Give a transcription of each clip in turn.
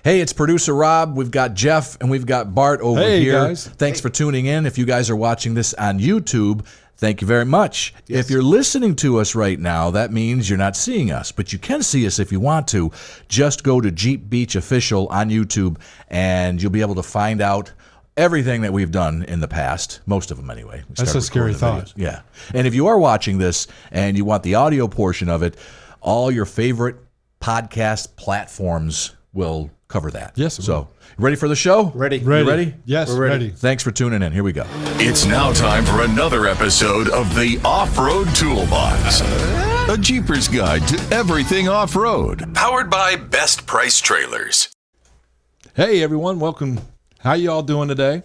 Hey, it's producer Rob. We've got Jeff and we've got Bart over here. Guys. Thanks for tuning in. If you guys are watching this on YouTube, thank you very much. Yes. If you're listening to us right now, that means you're not seeing us, but you can see us if you want to. Just go to Jeep Beach Official on YouTube, and you'll be able to find out everything that we've done in the past, most of them anyway. That's a scary thought. Videos. Yeah. And if you are watching this and you want the audio portion of it, all your favorite podcast platforms will cover that. Yes. So, ready for the show? Ready. You ready? Yes, we're ready. Thanks for tuning in. Here we go. It's now time for another episode of the Off-Road Toolbox. A Jeepers guide to everything off-road. Powered by Best Price Trailers. Hey, everyone. Welcome. How you all doing today?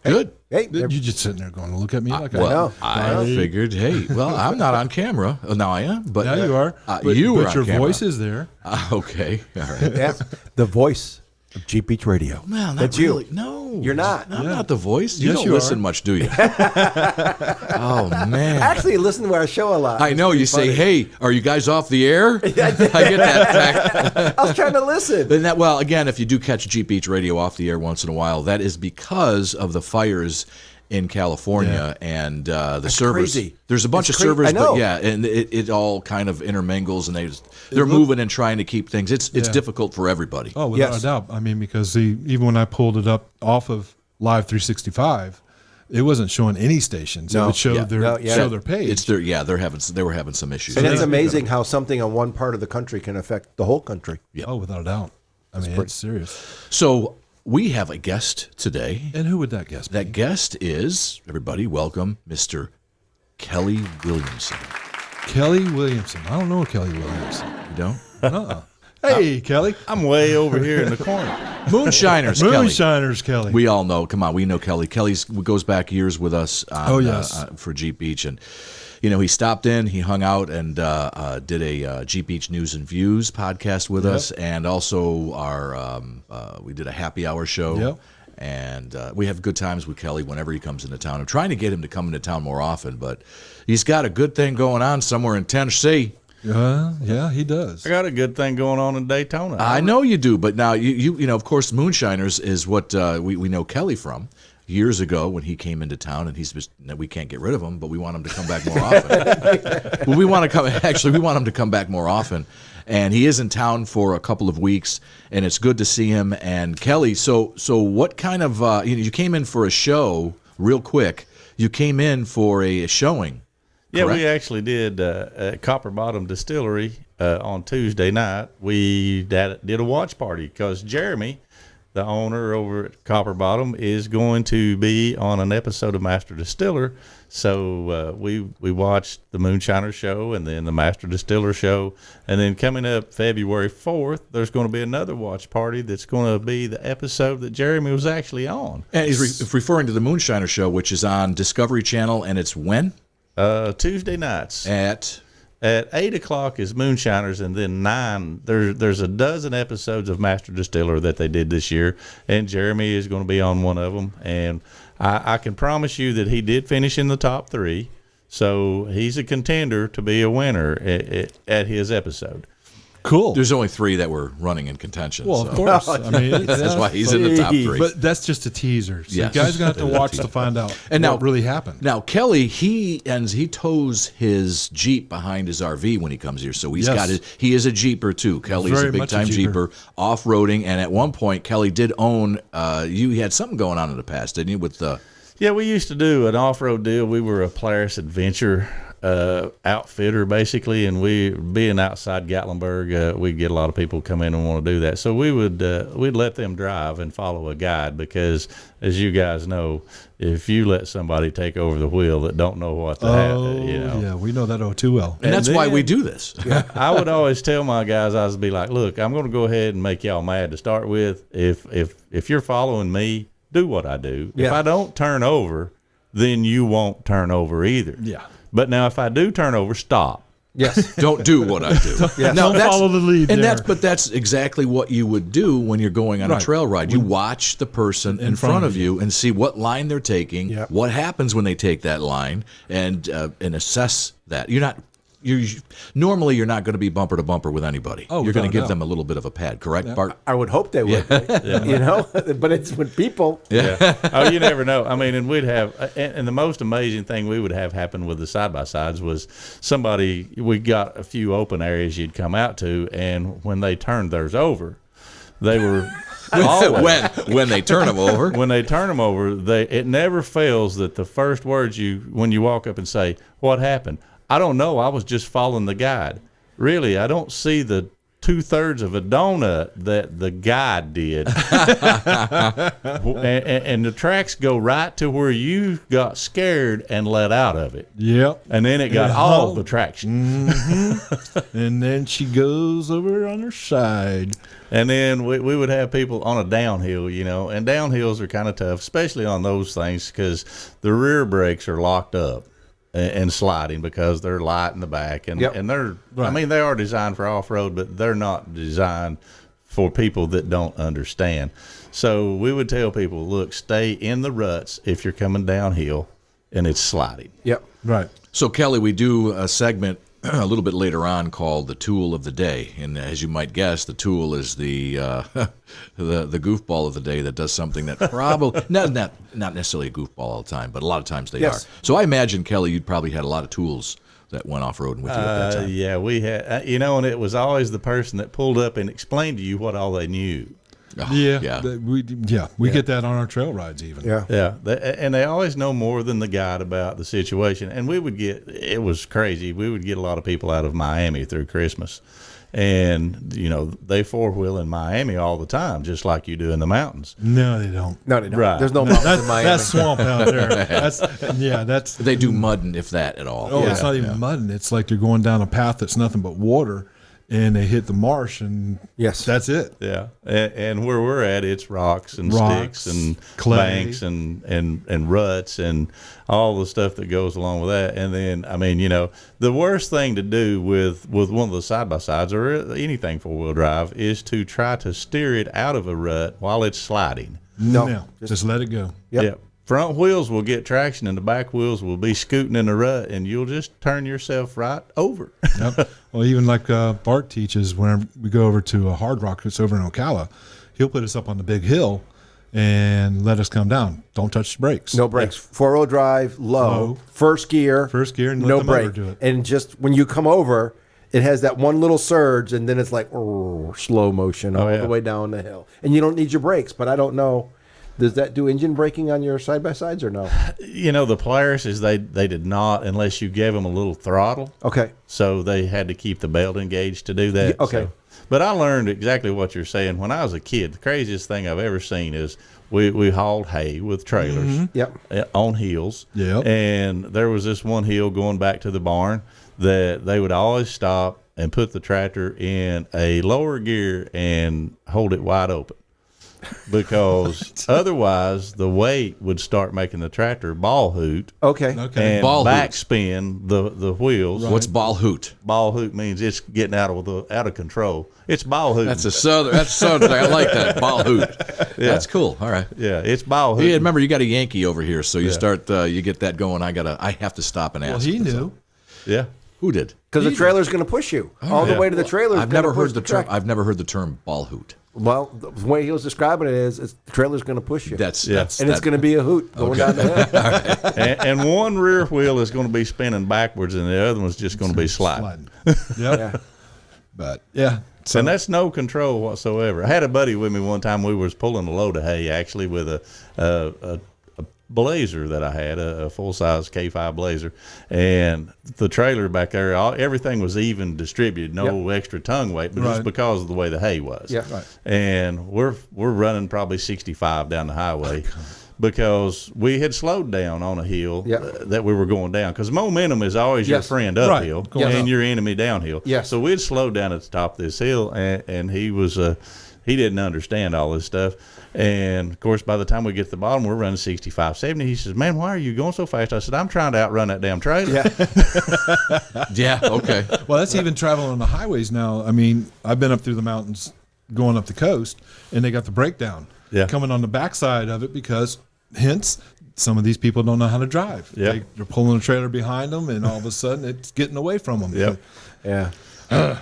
Good. Hey, You just sitting there going to look at me like Well, I I figured, hey, well, I'm not on camera. Now I am, but Now you are. But, you were but on your camera. voice is there. Okay. All right. yeah, the voice of Jeep Beach Radio. Well, not That's really. you. No, You're not. I'm not the voice. You Yes, don't you listen are. much, do you? Oh man. Actually, listen to our show a lot. I know. You It's say, pretty "Hey, are you guys off the air?" I get that fact. funny. I was trying to listen. And that, well, again, if you do catch Jeep Beach Radio off the air once in a while, that is because of the fires in California and the servers. crazy. There's a bunch It's of servers, I know. but yeah, and it all kind of intermingles, and they're moving and trying to keep things. It's Yeah. difficult for everybody. Oh, without Yes. a doubt. I mean, because even when I pulled it up off of Live 365, it wasn't showing any stations. It No. would show Yeah. their No, yeah. show their page. It's they were having some issues. And it's amazing how something on one part of the country can affect the whole country. Oh, without a doubt. I mean, it's serious. So we have a guest today. And who would that guess be? That guest is, everybody, welcome, Mr. Kelly Williamson. Kelly Williamson. I don't know Kelly Williamson. You don't? Uh-uh. Hey, Kelly. I'm way over here in the corner. Moonshiners, Kelly. Moonshiners, Kelly. We all know. Come on, we know Kelly. Kelly's goes back years with us. On, Oh, yes. For Jeep Beach, and he stopped in, he hung out, and did a Jeep Beach News and Views podcast with us, and also we did a happy hour show. Yep. And we have good times with Kelly whenever he comes into town. I'm trying to get him to come into town more often, but he's got a good thing going on somewhere in Tennessee. Yeah, he does. I got a good thing going on in Daytona. I know you do, but now you know, of course, Moonshiners is what we know Kelly from years ago when he came into town, and we can't get rid of him, but we want him to come back more often. Well, we want him to come back more often, and he is in town for a couple of weeks, and it's good to see him. And Kelly, so what kind of you came in for a show real quick? You came in for a showing. Yeah, correct? we actually did at Copper Bottom Distillery on Tuesday night. We did a watch party because Jeremy, the owner over at Copper Bottom, is going to be on an episode of Master Distiller. So we watched the Moonshiner show and then the Master Distiller show. And then coming up February 4th, there's going to be another watch party that's going to be the episode that Jeremy was actually on. And he's referring to the Moonshiner show, which is on Discovery Channel, and it's when? Tuesday nights. At 8 o'clock is Moonshiners, and then 9, there's a dozen episodes of Master Distiller that they did this year, and Jeremy is going to be on one of them. And I can promise you that he did finish in the top 3, so he's a contender to be a winner at his episode. Cool. There's only 3 that were running in contention. Well, so. of course. I mean, That's why he's in the top 3. But that's just a teaser. So Yes. you guys got to watch to find out And now- what really happened. Now, Kelly, he tows his Jeep behind his RV when he comes here. So he's Yes. he is a Jeeper too. Kelly's Very a big much a time Jeeper. Jeeper, off-roading. And at one point, Kelly did own, you had something going on in the past, didn't you? With the, Yeah, we used to do an off-road deal. We were a Polaris Adventure outfitter, basically, and we, being outside Gatlinburg, we'd get a lot of people come in and want to do that. So we'd let them drive and follow a guide because, as you guys know, if you let somebody take over the wheel that don't know what to have, Yeah, we know that too well. and that's why we do this. I would always tell my guys, I would be like, look, I'm going to go ahead and make y'all mad to start with. If you're following me, do what I do. If I don't turn over, then you won't turn over either. Yeah. But now if I do turn over, stop. Yes. Don't do what I do. Yes. Don't follow the lead And there. that's exactly what you would do when you're going on a Right. trail ride. You watch the person in front of you and see what line they're taking, Yep. what happens when they take that line, and assess that. You're not normally you're not going to be bumper to bumper with anybody. Oh, you're going to without a give doubt. them a little bit of a pad, correct, Bart? I would hope they would, you know, but it's with people. Yeah. Oh, you never know. I mean, and we'd have, and the most amazing thing we would have happen with the side by sides was we got a few open areas you'd come out to, and when they turned theirs over, they were. when they turn them over. When they turn them over, it never fails that the first words when you walk up and say, "What happened?" I don't know. I was just following the guide. Really, I don't see the 2/3 of a donut that the guide did. and the tracks go right to where you got scared and let out of it. Yep. And then it got all the traction. And then she goes over on her side. And then we would have people on a downhill, you know, and downhills are kind of tough, especially on those things because the rear brakes are locked up and sliding because they're light in the back. And, and they're, I mean, they are designed for off-road, but they're not designed for people that don't understand. So we would tell people, look, stay in the ruts if you're coming downhill and it's sliding. Yep. Right. So, Kelly, we do a segment a little bit later on called the tool of the day, and as you might guess, the tool is the the goofball of the day that does something that probably not necessarily a goofball all the time, but a lot of times they are. So I imagine, Kelly, you'd probably had a lot of tools that went off roading with you at that time. Yeah, we had, you know, and it was always the person that pulled up and explained to you what all they knew. Oh, Yeah. We get that on our trail rides even. Yeah. And they always know more than the guide about the situation. And it was crazy. We would get a lot of people out of Miami through Christmas. And, you know, they four-wheel in Miami all the time, just like you do in the mountains. No, they don't. No, they don't. Right. There's no mountains in Miami. That's swamp out there. That's They do mudding, if that at all. Oh, it's not even mudding. It's like they're going down a path that's nothing but water, and they hit the marsh, and that's it. Yeah, and where we're at, it's rocks and sticks and clay. banks and ruts and all the stuff that goes along with that. And then, I mean, you know, the worst thing to do with one of the side-by-sides or anything four-wheel drive is to try to steer it out of a rut while it's sliding. No, just let it go. Yep. Front wheels will get traction and the back wheels will be scooting in the rut, and you'll just turn yourself right over. Yep. Well, even like Bart teaches, whenever we go over to a Hard Rock that's over in Ocala, he'll put us up on the big hill and let us come down. Don't touch the brakes. No brakes. Four-wheel drive, low, first gear, and no let the motor brake. do it. And just when you come over, it has that one little surge, and then it's like slow motion all the way down the hill. And you don't need your brakes, but I don't know. Does that do engine braking on your side-by-sides or no? You know, the Polaris, they did not unless you gave them a little throttle. Okay. So they had to keep the belt engaged to do that. Okay. So, but I learned exactly what you're saying. When I was a kid, the craziest thing I've ever seen is we hauled hay with trailers on hills. Yep. And there was this one hill going back to the barn that they would always stop and put the tractor in a lower gear and hold it wide open. Because otherwise the weight would start making the tractor ball hoot. Okay. And Ball backspin the wheels. What's ball hoot? Ball hoot means it's getting out of control. It's ball hoot. That's southern. I like that. Ball hoot. That's cool. All right. Yeah, it's ball hoot. Yeah, remember, you got a Yankee over here, so you start. You get that going. I have to stop and ask. Well, he knew. Yeah. Who did? Because the trailer's going to push you all the way to the trailer. I've never heard the term. I've never heard the term ball hoot. Well, the way he was describing it is the trailer's going to push you. That's and it's going to be a hoot going down the hill. and one rear wheel is going to be spinning backwards, and the other one's just going to be sliding. Yep. But and that's no control whatsoever. I had a buddy with me one time. We was pulling a load of hay actually with a Blazer that I had, a full-size K5 Blazer, and the trailer back there, everything was even distributed, no extra tongue weight, but just because of the way the hay was. Yeah. Right. And we're running probably 65 down the highway because we had slowed down on a hill that we were going down, because momentum is always your friend uphill and your enemy downhill. Yes. So we'd slowed down at the top of this hill, and he was he didn't understand all this stuff. And, of course, by the time we get to the bottom, we're running 65, 70. He says, man, why are you going so fast? I said, I'm trying to outrun that damn trailer. Yeah. Okay. Well, that's even traveling on the highways now. I mean, I've been up through the mountains going up the coast, and they got the breakdown coming on the backside of it because, hence, some of these people don't know how to drive. Yeah. They're pulling a trailer behind them, and all of a sudden it's getting away from them. Yep. Yeah.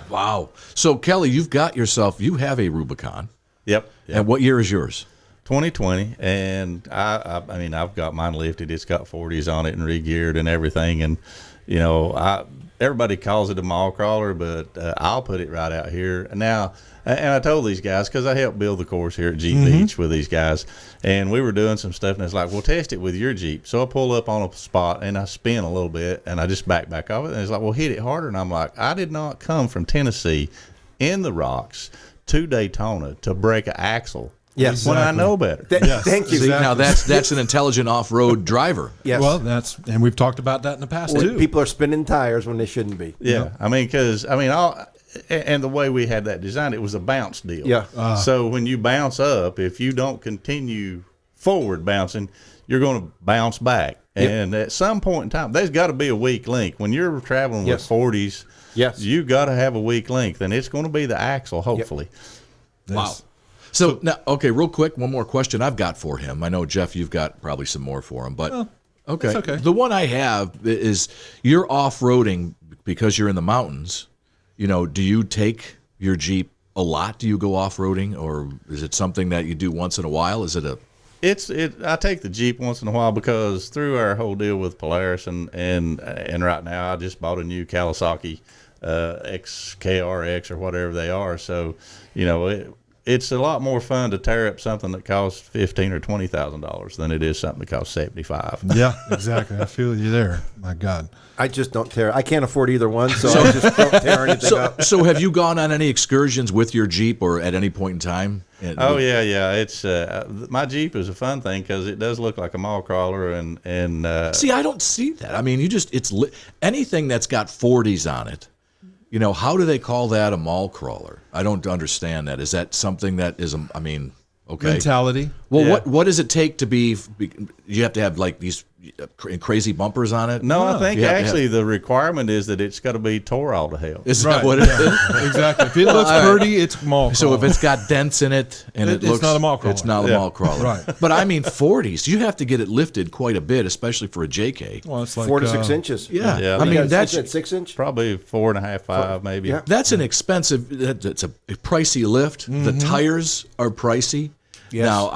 Wow. So Kelly, you have a Rubicon. Yep. And what year is yours? 2020, and I mean, I've got mine lifted. It's got 40s on it and re-geared and everything. And you know, everybody calls it a mall crawler, but I'll put it right out here now. And I told these guys, because I helped build the course here at Jeep Beach with these guys, and we were doing some stuff, and it's like, well, test it with your Jeep. So I pull up on a spot, and I spin a little bit, and I just back off it, and it's like, well, hit it harder. And I'm like, I did not come from Tennessee in the rocks to Daytona to break an axle. Yes. When I know better. Thank you. See, now that's an intelligent off-road driver. Yes. Well, and we've talked about that in the past too. People are spinning tires when they shouldn't be. Yeah, I mean, and the way we had that designed, it was a bounce deal. Yeah. So when you bounce up, if you don't continue forward bouncing, you're going to bounce back. And at some point in time, there's got to be a weak link. When you're traveling with 40s, you got to have a weak link, and it's going to be the axle, hopefully. Wow. So now, okay, real quick, one more question I've got for him. I know, Jeff, you've got probably some more for him, but okay. it's okay. The one I have is you're off-roading because you're in the mountains. You know, do you take your Jeep a lot? Do you go off-roading, or is it something that you do once in a while? Is it a I take the Jeep once in a while because through our whole deal with Polaris and right now I just bought a new Kawasaki XKRX or whatever they are. So, you know, it's a lot more fun to tear up something that costs $15,000 or $20,000 than it is something that costs $75,000. Yeah, exactly. I feel you there. My God. I just don't tear. I can't afford either one, so I just don't tear anything up. So have you gone on any excursions with your Jeep or at any point in time? Oh yeah. It's my Jeep is a fun thing because it does look like a mall crawler and See, I don't see that. I mean, anything that's got 40s on it. You know, how do they call that a mall crawler? I don't understand that. Is that something that is, okay. Mentality. Well, what does it take to be, you have to have like these crazy bumpers on it? No, I think actually the requirement is that it's got to be tore all to hell. Is that what it is? Exactly. If it looks pretty, it's mall crawler. So if it's got dents in it and it looks, it's not a mall crawler. It's not a mall crawler. Right. But I mean 40s, you have to get it lifted quite a bit, especially for a JK. Well, it's like 4 to 6 inches. Yeah. Yeah, I mean, that's 6 inch. Probably 4.5, 5 maybe. Yeah. That's an expensive, that's a pricey lift. The tires are pricey. Yes. Now,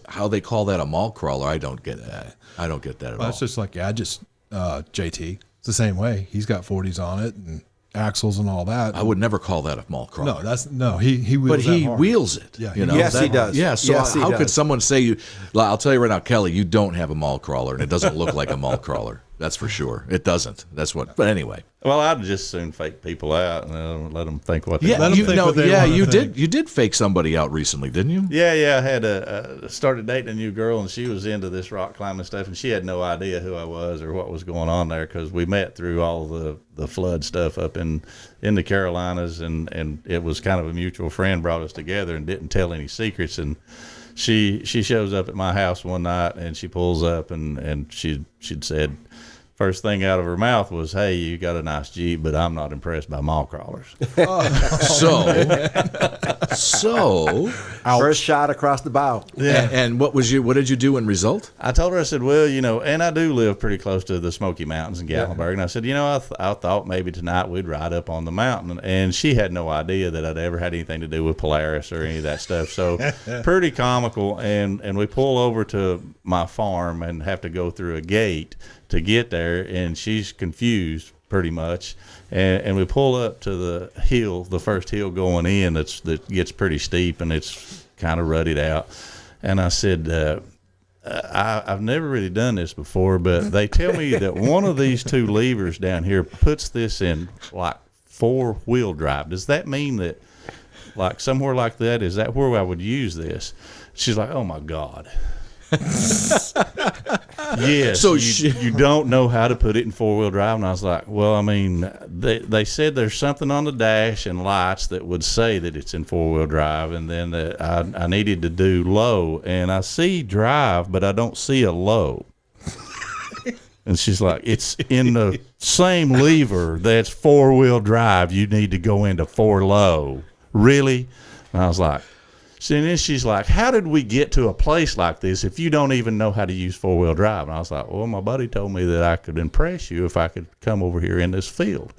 how they call that a mall crawler, I don't get that. I don't get that at all. That's just like JT. It's the same way. He's got 40s on it and axles and all that. I would never call that a mall crawler. He wheels But he that hard. wheels it. Yeah, you know? Yes, he does. Yeah, so Yes, he how could does. someone say you? I'll tell you right now, Kelly, you don't have a mall crawler, and it doesn't look like a mall crawler. That's for sure. It doesn't. That's what. But anyway. Well, I'd just soon fake people out and let them think what they Yeah, want. them think what they wanna you think. did. You did fake somebody out recently, didn't you? Yeah. I had started dating a new girl, and she was into this rock climbing stuff, and she had no idea who I was or what was going on there because we met through all the flood stuff up in the Carolinas, and it was kind of a mutual friend brought us together and didn't tell any secrets. And she shows up at my house one night, and she pulls up, and she'd said, first thing out of her mouth was, "Hey, you got a nice Jeep, but I'm not impressed by mall crawlers." So, First shot across the bow. and what did you do in result? I told her, I said, well, you know, and I do live pretty close to the Smoky Mountains in Gatlinburg. And I said, you know, I thought maybe tonight we'd ride up on the mountain. And she had no idea that I'd ever had anything to do with Polaris or any of that stuff. So pretty comical. And we pull over to my farm and have to go through a gate to get there. And she's confused pretty much. And we pull up to the hill, the first hill going in that gets pretty steep and it's kind of rutted out. And I said, I've never really done this before, but they tell me that one of these two levers down here puts this in like 4-wheel drive. Does that mean that like somewhere like that, is that where I would use this? She's like, oh my God. Yes. So you don't know how to put it in 4-wheel drive. And I was like, well, I mean, they said there's something on the dash and lights that would say that it's in 4-wheel drive. And then I needed to do low, and I see drive, but I don't see a low. And she's like, it's in the same lever that's 4-wheel drive. You need to go into 4 low. Really? And I was like, And then she's like, how did we get to a place like this if you don't even know how to use four-wheel drive? And I was like, well, my buddy told me that I could impress you if I could come over here in this field.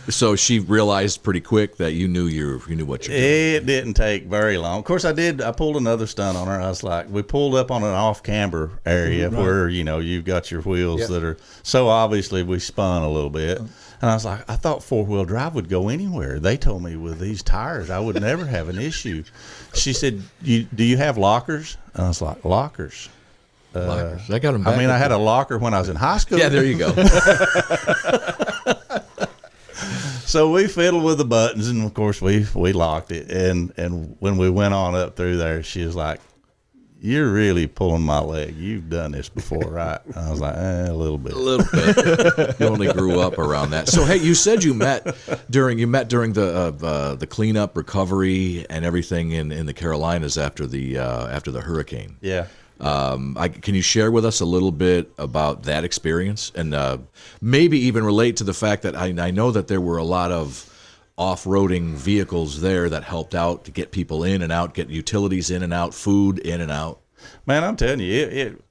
So she realized pretty quick that you knew what you're doing. It didn't take very long. Of course, I pulled another stunt on her. I was like, we pulled up on an off-camber area where, you've got your wheels that are, so obviously we spun a little bit. And I was like, I thought four-wheel drive would go anywhere. They told me with these tires, I would never have an issue. She said, do you have lockers? And I was like, lockers? Lockers. I got them back. I had a locker when I was in high school. Yeah, there you go. So we fiddled with the buttons, and of course we locked it. And when we went on up through there, she was like, "You're really pulling my leg. You've done this before, right?" And I was like, a little bit. A little bit. You only grew up around that. So hey, you said you met during the cleanup, recovery, and everything in the Carolinas after the hurricane. Yeah. Can you share with us a little bit about that experience, and maybe even relate to the fact that I know that there were a lot of off-roading vehicles there that helped out to get people in and out, get utilities in and out, food in and out. Man, I'm telling you,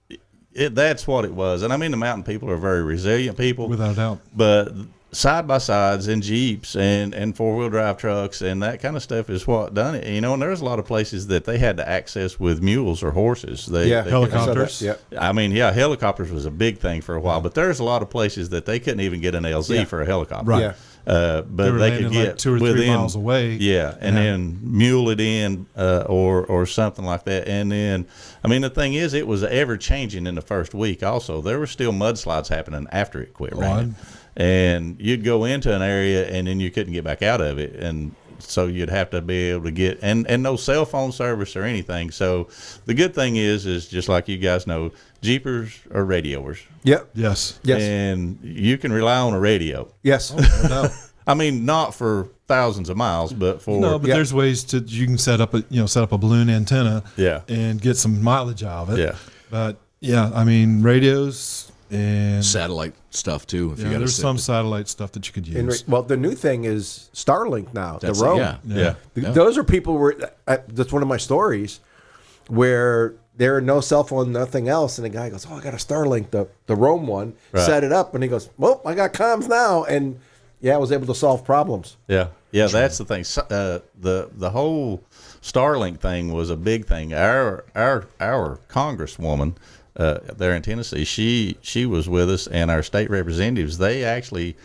that's what it was. And I mean, the mountain people are very resilient people, Without a doubt. But side by sides and Jeeps and four-wheel drive trucks and that kind of stuff is what done it. And there's a lot of places that they had to access with mules or horses. Helicopters. Helicopters was a big thing for a while, but there's a lot of places that they couldn't even get an LZ for a helicopter. Right. Yeah. But they could get like 2 or 3 within, miles away. Yeah, and then mule it in or something like that. And then, I mean, the thing is, it was ever changing in the first week. Also, there were still mudslides happening after it quit raining. And you'd go into an area and then you couldn't get back out of it. And so you'd have to be able to get, and no cell phone service or anything. So the good thing is just like you guys know, Jeepers are radioers. Yep. Yes. Yes. And you can rely on a radio. Yes. I mean, not for thousands of miles, but for No, but there's ways you can set up a balloon antenna. Yeah. And get some mileage out of it. Yeah. But yeah, I mean, radios and Satellite stuff too. If you got there's some satellite stuff that you could use. Well, the new thing is Starlink now. That's the roam. yeah. Those are people that's one of my stories where there are no cell phone, nothing else, and the guy goes, "Oh, I got a Starlink, the roam one." Right. Set it up, and he goes, "Well, I got comms now," and I was able to solve problems. Yeah, that's the thing. The whole Starlink thing was a big thing. Our congresswoman there in Tennessee, she was with us, and our state representatives, they actually,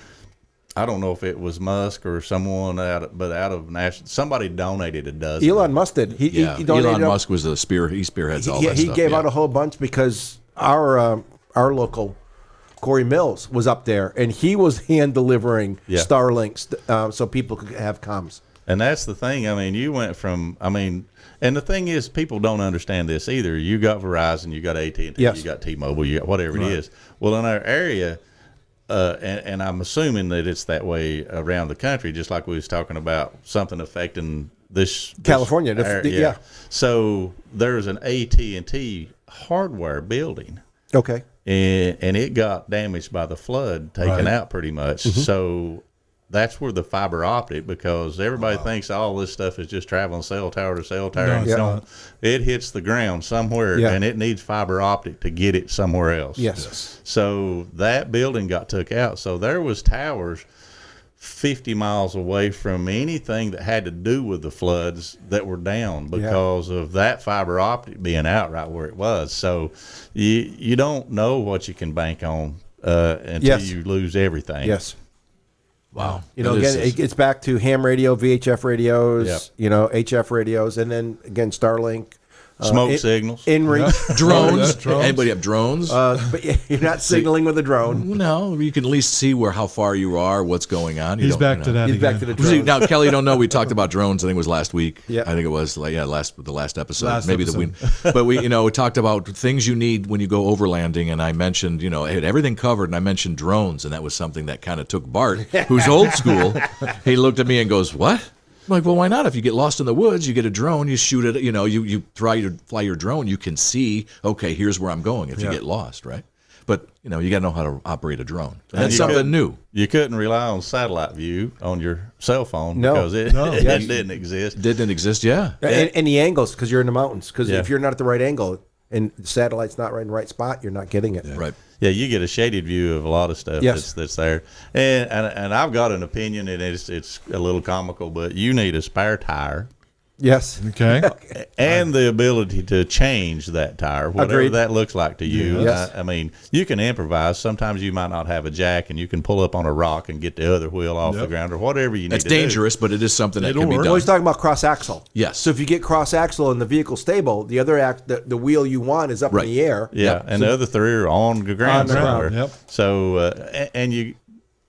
I don't know if it was Musk or someone out of national, somebody donated a dozen. Elon Musk did. He donated. Elon Musk was the spearhead. He spearheads all that stuff. He gave out a whole bunch because our local Corey Mills was up there, and he was hand delivering Starlinks so people could have comms. And that's the thing. I mean, you went from, and the thing is, people don't understand this either. You got Verizon, you got AT&T, Yes. you got T-Mobile, you got whatever it is. Well, in our area, and I'm assuming that it's that way around the country, just like we was talking about something affecting this California, area. yeah. So there's an AT&T hardware building. Okay. And it got damaged by the flood, taken out pretty much. Mm-hmm. So that's where the fiber optic, because everybody thinks all this stuff is just traveling cell tower to cell tower. No, And it's don't. not. It hits the ground somewhere, and it needs fiber optic to get it somewhere else. Yes. So that building got took out. So there was towers 50 miles away from anything that had to do with the floods that were down because of that fiber optic being out right where it was. So you don't know what you can bank on until you lose everything. Yes. Wow. Again, it gets back to ham radio, VHF radios, HF radios, and then again Starlink. Smoke signals. InReach. Drones. Drones. Anybody have drones? But you're not signaling with a drone. No, you can at least see how far you are, what's going on. He's back to that He's again. back to the See, drone. now, Kelly, you don't know. We talked about drones. I think it was last week. Yeah. I think it was the last episode. Last Maybe episode. but we talked about things you need when you go overlanding, and I mentioned I had everything covered, and I mentioned drones, and that was something that kind of took Bart, who's old school. He looked at me and goes, "What?" I'm like, well, why not? If you get lost in the woods, you get a drone, you shoot it, you fly your drone, you can see, okay, here's where I'm going if you get lost, right? but you got to know how to operate a drone. And That's you something new. You couldn't rely on satellite view on your cell phone No. because it didn't exist. Didn't exist, yeah. And the angles, because you're in the mountains. Because Yeah. if you're not at the right angle and the satellite's not right in the right spot, you're not getting it. Right. Yeah, you get a shaded view of a lot of stuff Yes. that's there. And I've got an opinion, and it's a little comical, but you need a spare tire. Yes. Okay. And the ability to change that tire, whatever Agreed. that looks like to you. Yes. I mean, you can improvise. Sometimes you might not have a jack, and you can pull up on a rock and get the other wheel off the ground or whatever you need That's to do. dangerous, but it is something that It'll can be work. done. Well, he's talking about cross axle. Yes. So if you get cross axle and the vehicle stable, the other the wheel you want is up Right. in the air. Yeah, and the other three are on the ground On the ground, somewhere. yep. So, and you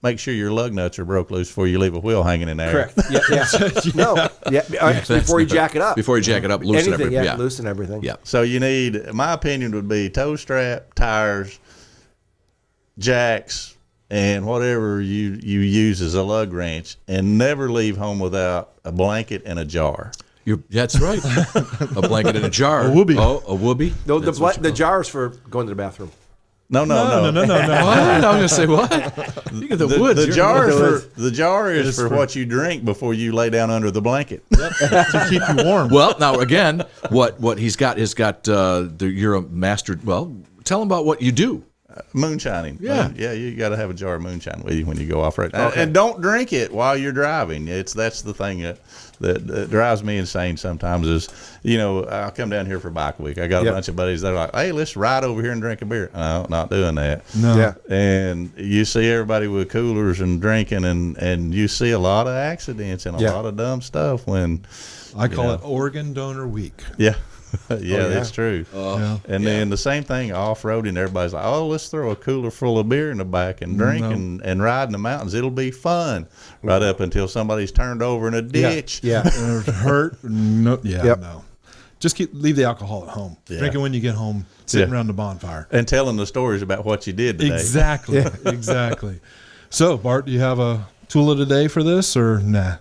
make sure your lug nuts are broke loose before you leave a wheel hanging in there. Correct. Yeah. No. Yeah. Before you jack it up. Before you jack it up, loosen Anything. everything. Yeah. Loosen everything. Yeah. So you need, my opinion would be toe strap, tires, jacks, and whatever you use as a lug wrench, and never leave home without a blanket and a jar. That's right. A blanket in a jar. A whoopee. Oh, a whoopee. No, That's what you the call it. jar is for going to the bathroom. No. No. What? I was going to say what? You get the woods. The You're- jar the is woods. for the jar is It's for for- what you drink before you lay down under the blanket. To keep you warm. Well, now again, what he's got is you're a master. Well, tell him about what you do. Moonshining. Yeah. Yeah, you got to have a jar of moonshine with you when you go off road. And don't drink it while you're driving. That's the thing that drives me insane sometimes is, I'll come down here for bike week. I got a Yep. bunch of buddies that are like, hey, let's ride over here and drink a beer. No, not doing that. No. Yeah. And you see everybody with coolers and drinking, and you see a lot of accidents and a Yeah. lot of dumb stuff when, I call it Organ Donor Week. yeah. Oh, yeah, that's true. Yeah. And then the same thing off-roading, everybody's like, oh, let's throw a cooler full of beer in the back and drink and ride in the mountains. It'll be fun. Right up until somebody's turned over in a ditch. Yeah. Or hurt. No. Yeah. Yep. No. Just leave the alcohol at home. Yeah. Drink it when you get home. Sitting Yeah. around the bonfire. And telling the stories about what you did today. Exactly. Exactly. So, Bart, do you have a tool of the day for this or nah?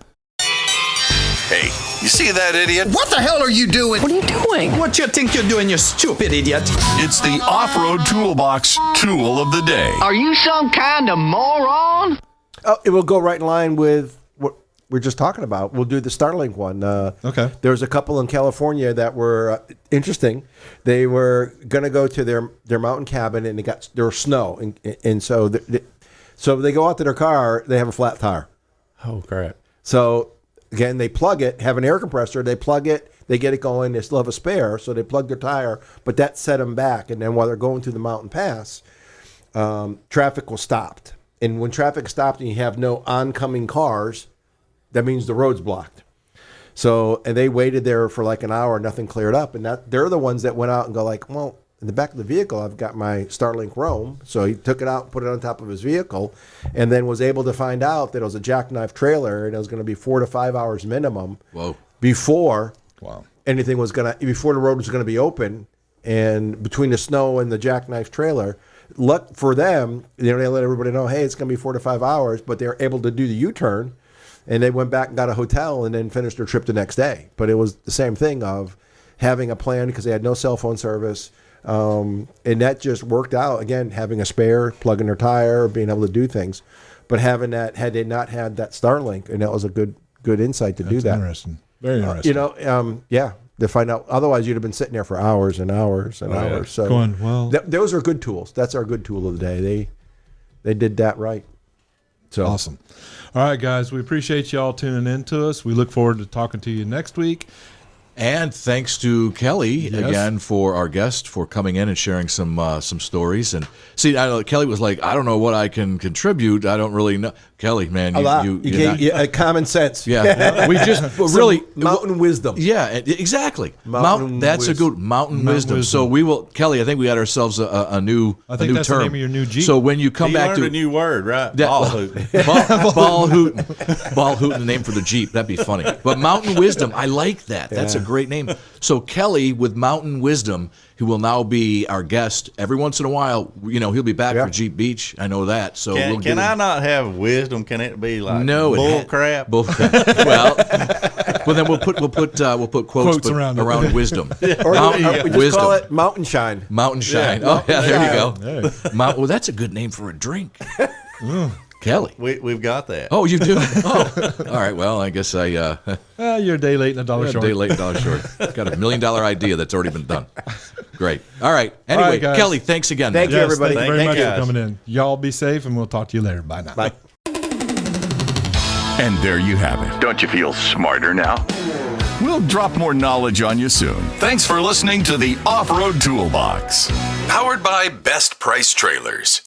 Hey, you see that idiot? What the hell are you doing? What are you doing? What you think you're doing, you stupid idiot? It's the Off-Road Toolbox Tool of the Day. Are you some kind of moron? Oh, it will go right in line with what we're just talking about. We'll do the Starlink one. Okay. There was a couple in California that were interesting. They were going to go to their mountain cabin, and there was snow, and so they go out to their car. They have a flat tire. Oh, crap. So again, they plug it, have an air compressor. They plug it, they get it going. They still have a spare, so they plug their tire, but that set them back. And then while they're going through the mountain pass, traffic was stopped. And when traffic stopped and you have no oncoming cars, that means the road's blocked. So, and they waited there for like an hour, nothing cleared up. And they're the ones that went out and go like, well, in the back of the vehicle, I've got my Starlink Roam. So he took it out, put it on top of his vehicle, and then was able to find out that it was a jackknife trailer and it was going to be 4 to 5 hours minimum. Whoa. Before Wow. anything was before the road was going to be open, and between the snow and the jackknife trailer. Luck for them, they let everybody know, hey, it's going to be 4 to 5 hours, but they were able to do the U-turn, and they went back and got a hotel and then finished their trip the next day. But it was the same thing of having a plan because they had no cell phone service, and that just worked out. Again, having a spare, plugging their tire, being able to do things, but having that, had they not had that Starlink, and that was a good insight to do that. Interesting. Very interesting. To find out. Otherwise, you'd have been sitting there for hours and hours and hours. So Going, well- those are good tools. That's our good tool of the day. They did that right. So Awesome. All right, guys, we appreciate y'all tuning in to us. We look forward to talking to you next week. And thanks to Kelly again for our guest for coming in and sharing some stories. And see, I know Kelly was like, I don't know what I can contribute. I don't really know. Kelly, man, a lot. you You gave common sense. yeah, we just really mountain wisdom. Yeah, exactly. Mountain That's a good mountain wisdom. So we will, Kelly. I think we got ourselves a new. I think a new that's the term. name of your new Jeep. So when you come He back learned to a new word, right? that- Ball hooting. ball hooting, ball hooting, the name for the Jeep. That'd be funny. But mountain wisdom, I like that. That's a great name. So Kelly with mountain wisdom, who will now be our guest every once in a while. He'll be back Yeah. for Jeep Beach. I know that. So we'll Can get I him. not have wisdom? Can it be like No, bull crap? Bull crap. Well, Well, then we'll put quotes Quotes around it. wisdom. Or Mountain, we just wisdom. call it Mountain Shine. Mountain Shine. Oh, yeah, there you go. Well, that's a good name for a drink. Kelly. We've got that. Oh, you do? Oh, all right. Well, I guess You're a day late and a dollar short. day late, dollar short. Got $1 million idea that's already been done. Great. All right. Anyway, All right, guys. Kelly, thanks again. Thank man. you, everybody. Thank you very Thank much you, for guys. coming in. Y'all be safe, and we'll talk to you later. Bye now. Bye. And there you have it. Don't you feel smarter now? We'll drop more knowledge on you soon. Thanks for listening to the Off-Road Toolbox, powered by Best Price Trailers.